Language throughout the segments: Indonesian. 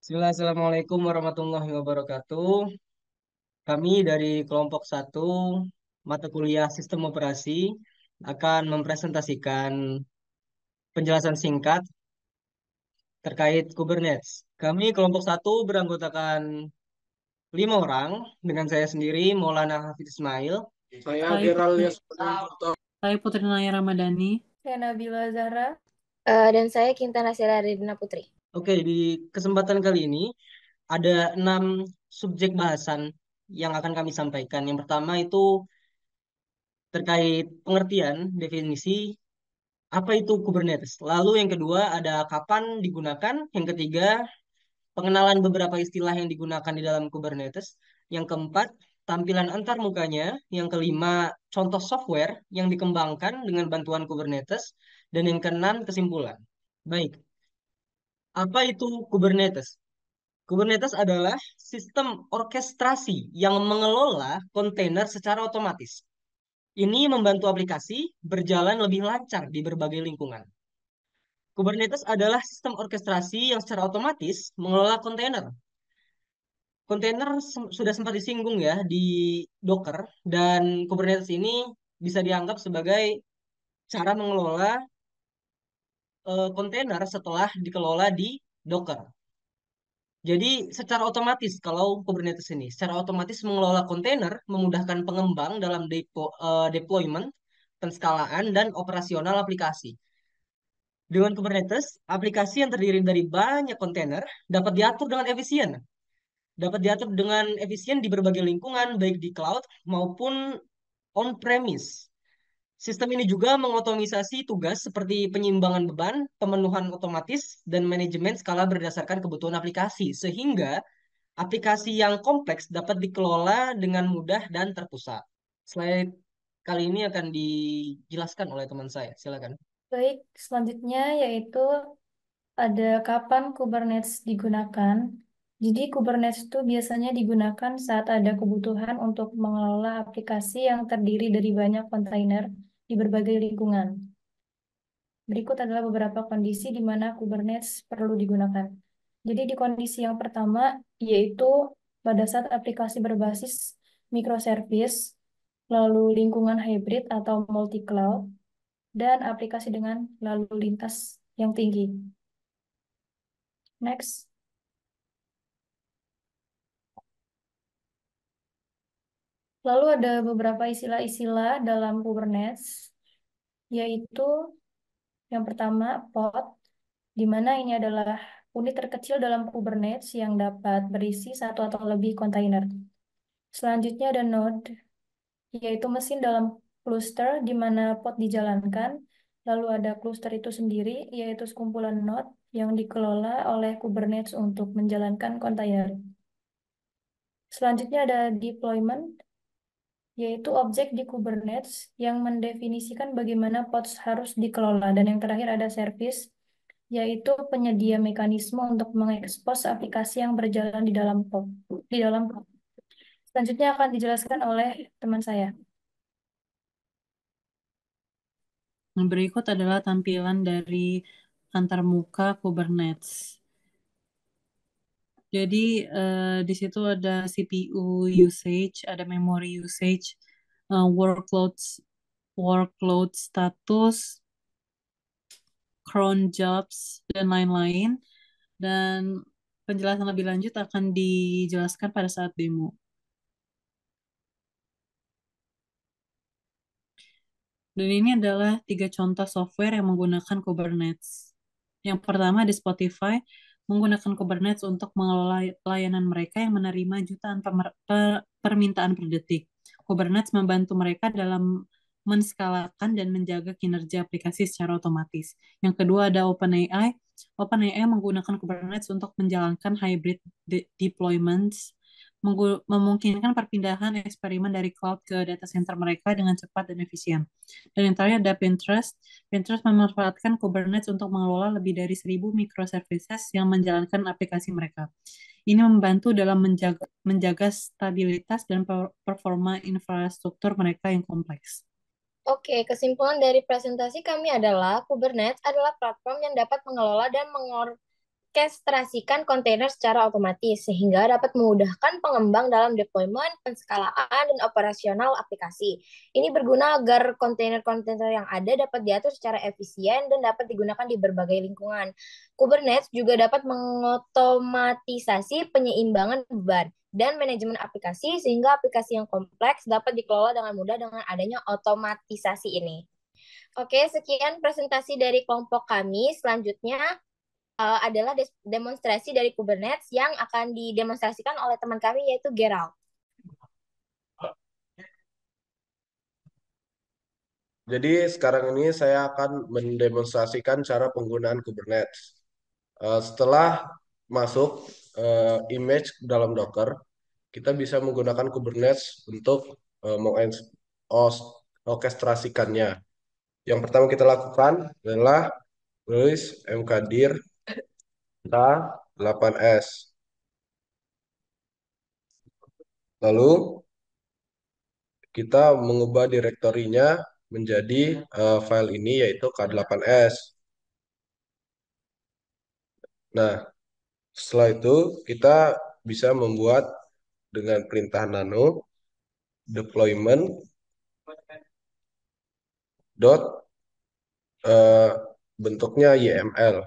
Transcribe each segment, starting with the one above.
Bismillah, Assalamualaikum warahmatullahi wabarakatuh. Kami dari kelompok satu mata kuliah Sistem Operasi akan mempresentasikan penjelasan singkat terkait Kubernetes. Kami kelompok satu beranggotakan 5 orang dengan saya sendiri, Maulana Hafiz Ismail. Saya Saya Geral Putri, Yasmin. saya Putri Naya Ramadhani. Saya Nabila Zahra. Dan saya Quintana Sela Ridina Putri. Oke, di kesempatan kali ini ada 6 subjek bahasan yang akan kami sampaikan. Yang pertama itu terkait pengertian definisi apa itu Kubernetes. Lalu yang kedua ada kapan digunakan. Yang ketiga pengenalan beberapa istilah yang digunakan di dalam Kubernetes. Yang keempat tampilan antarmukanya. Yang kelima contoh software yang dikembangkan dengan bantuan Kubernetes. Dan yang keenam kesimpulan. Baik, apa itu Kubernetes? Kubernetes adalah sistem orkestrasi yang mengelola kontainer secara otomatis. Ini membantu aplikasi berjalan lebih lancar di berbagai lingkungan. Kubernetes adalah sistem orkestrasi yang secara otomatis mengelola kontainer. Kontainer sudah sempat disinggung ya di Docker, dan Kubernetes ini bisa dianggap sebagai cara mengelola kontainer setelah dikelola di Docker. Jadi secara otomatis kalau Kubernetes ini secara otomatis mengelola kontainer memudahkan pengembang dalam deployment, penskalaan, dan operasional aplikasi. Dengan Kubernetes, aplikasi yang terdiri dari banyak kontainer dapat diatur dengan efisien. Dapat diatur dengan efisien di berbagai lingkungan, baik di cloud maupun on-premise. Sistem ini juga mengotomisasi tugas seperti penyiimbangan beban, pemenuhan otomatis, dan manajemen skala berdasarkan kebutuhan aplikasi, sehingga aplikasi yang kompleks dapat dikelola dengan mudah dan terpusat. Slide kali ini akan dijelaskan oleh teman saya. Silakan. Baik, selanjutnya yaitu ada kapan Kubernetes digunakan. Jadi Kubernetes itu biasanya digunakan saat ada kebutuhan untuk mengelola aplikasi yang terdiri dari banyak kontainer di berbagai lingkungan. Berikut adalah beberapa kondisi di mana Kubernetes perlu digunakan. Jadi di kondisi yang pertama yaitu pada saat aplikasi berbasis microservice, lalu lingkungan hybrid atau multi-cloud, dan aplikasi dengan lalu lintas yang tinggi. Next. Lalu ada beberapa istilah-istilah dalam Kubernetes, yaitu yang pertama pod, di mana ini adalah unit terkecil dalam Kubernetes yang dapat berisi satu atau lebih kontainer. Selanjutnya ada node, yaitu mesin dalam cluster di mana pod dijalankan. Lalu ada cluster itu sendiri, yaitu sekumpulan node yang dikelola oleh Kubernetes untuk menjalankan kontainer. Selanjutnya ada deployment, yaitu objek di Kubernetes yang mendefinisikan bagaimana pods harus dikelola. Dan yang terakhir ada service, yaitu penyedia mekanisme untuk mengekspos aplikasi yang berjalan di dalam pod. Selanjutnya akan dijelaskan oleh teman saya. Yang berikut adalah tampilan dari antarmuka Kubernetes. Jadi di situ ada CPU usage, ada memory usage, workload status, cron jobs, dan lain-lain. Dan penjelasan lebih lanjut akan dijelaskan pada saat demo. Dan ini adalah 3 contoh software yang menggunakan Kubernetes. Yang pertama di Spotify, menggunakan Kubernetes untuk mengelola layanan mereka yang menerima jutaan permintaan per detik. Kubernetes membantu mereka dalam menskalakan dan menjaga kinerja aplikasi secara otomatis. Yang kedua ada OpenAI. OpenAI menggunakan Kubernetes untuk menjalankan hybrid deployments, memungkinkan perpindahan eksperimen dari cloud ke data center mereka dengan cepat dan efisien. Dan yang terakhir ada Pinterest. Pinterest memanfaatkan Kubernetes untuk mengelola lebih dari 1.000 microservices yang menjalankan aplikasi mereka. Ini membantu dalam menjaga stabilitas dan performa infrastruktur mereka yang kompleks. Oke, kesimpulan dari presentasi kami adalah Kubernetes adalah platform yang dapat mengelola dan mengorkestrasikan kontainer secara otomatis sehingga dapat memudahkan pengembang dalam deployment, penskalaan, dan operasional aplikasi. Ini berguna agar kontainer-kontainer yang ada dapat diatur secara efisien dan dapat digunakan di berbagai lingkungan. Kubernetes juga dapat mengotomatisasi penyeimbangan beban dan manajemen aplikasi sehingga aplikasi yang kompleks dapat dikelola dengan mudah dengan adanya otomatisasi ini. Oke, sekian presentasi dari kelompok kami. Selanjutnya adalah demonstrasi dari Kubernetes yang akan didemonstrasikan oleh teman kami yaitu Gerald. Jadi sekarang ini saya akan mendemonstrasikan cara penggunaan Kubernetes. Setelah masuk image dalam Docker, kita bisa menggunakan Kubernetes untuk mengorkestrasikannya. Yang pertama kita lakukan adalah tulis mkdir K8s. Lalu kita mengubah direktorinya menjadi file ini yaitu K8s. Nah, setelah itu kita bisa membuat dengan perintah nano deployment dot eh, bentuknya YML.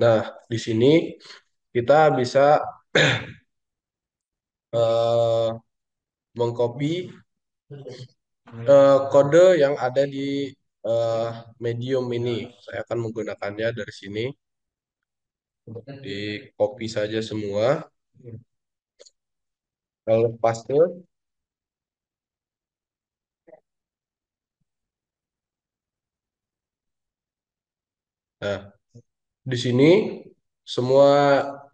Nah, di sini kita bisa eh, mengcopy kode yang ada di eh, medium ini. Saya akan menggunakannya dari sini. Di copy saja semua. Lalu paste. Nah, di sini semua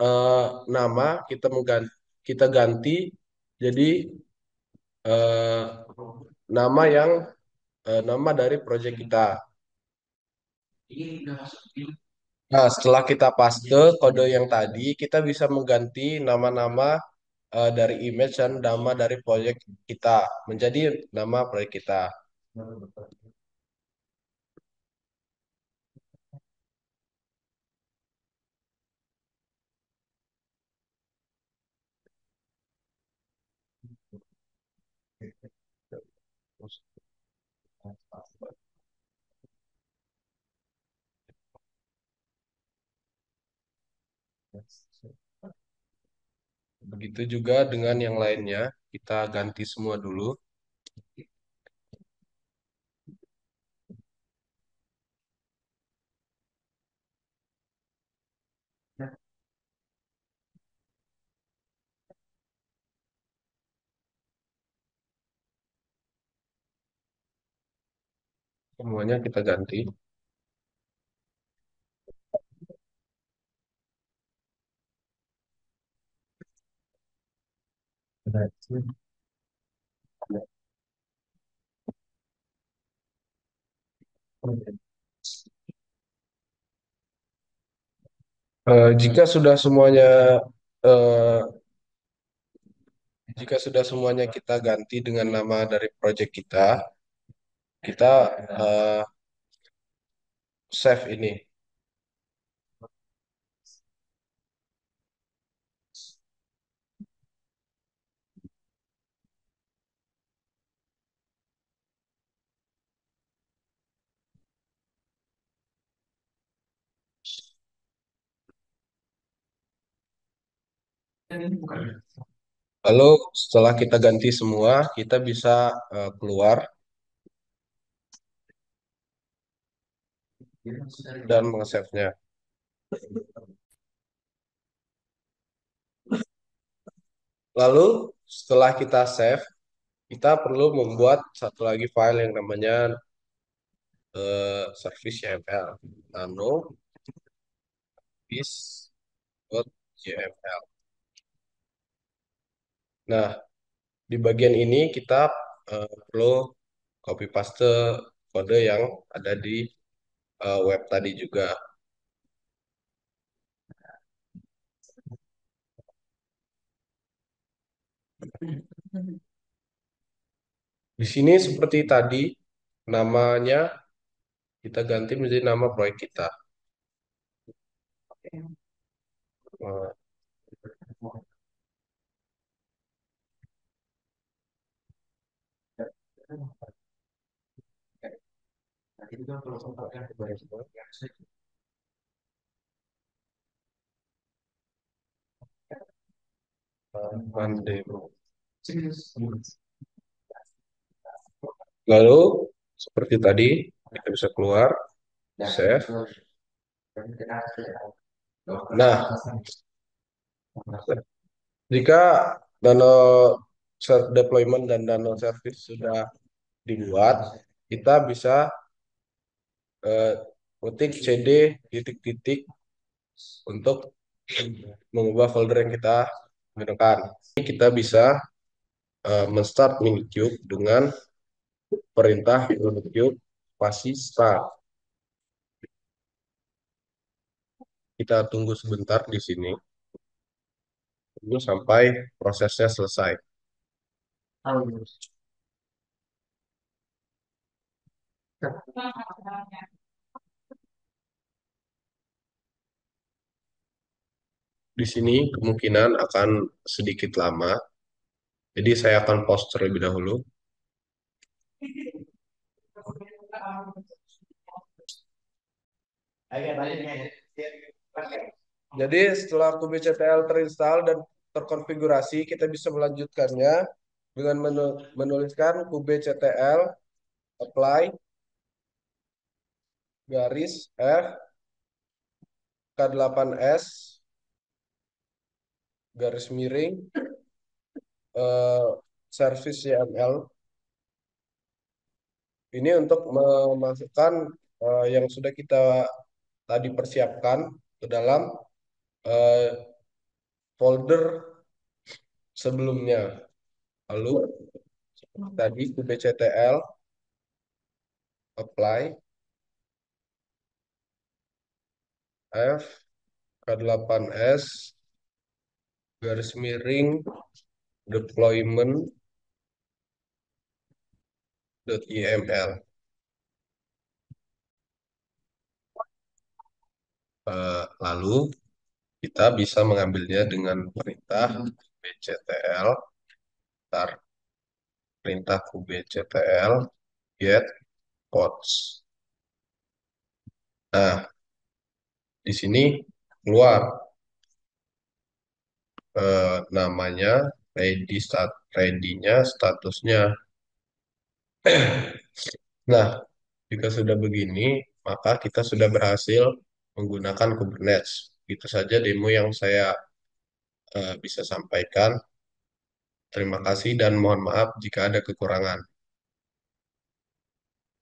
eh, nama kita ganti jadi eh, nama yang nama dari proyek kita. Nah, setelah kita paste kode yang tadi, kita bisa mengganti nama-nama dari image dan nama dari proyek kita menjadi nama proyek kita. Begitu juga dengan yang lainnya, kita ganti semua dulu. Semuanya kita ganti. Jika sudah semuanya eh, kita ganti dengan nama dari project kita, kita eh, save ini. Lalu setelah kita ganti semua, kita bisa keluar dan meng-save-nya. Lalu setelah kita save, kita perlu membuat satu lagi file yang namanya service YML. Nano service.yml. Nah, di bagian ini kita perlu copy paste kode yang ada di web tadi juga. Di sini seperti tadi namanya kita ganti menjadi nama proyek kita. Eh, Mandemo. Lalu seperti tadi kita bisa keluar, save. Nah, jika Nano Self Deployment dan Nano Service sudah dibuat, kita bisa ketik cd titik-titik untuk mengubah folder yang kita gunakan. Kita bisa men-start Minikube dengan perintah Minikube spasi start. Kita tunggu sebentar di sini, tunggu sampai prosesnya selesai. Di sini kemungkinan akan sedikit lama, jadi saya akan pause terlebih dahulu. Jadi setelah kubectl terinstall dan terkonfigurasi, kita bisa melanjutkannya dengan menuliskan kubectl apply garis F K8S garis miring service YML. Ini untuk memasukkan yang sudah kita tadi persiapkan ke dalam folder sebelumnya. Lalu tadi kubectl apply F K8S garis miring deployment.yml. Lalu kita bisa mengambilnya dengan perintah kubectl perintah kubectl get pods. Nah, di sini keluar namanya ready-nya statusnya. Nah, jika sudah begini, maka kita sudah berhasil menggunakan Kubernetes. Itu saja demo yang saya bisa sampaikan. Terima kasih dan mohon maaf jika ada kekurangan.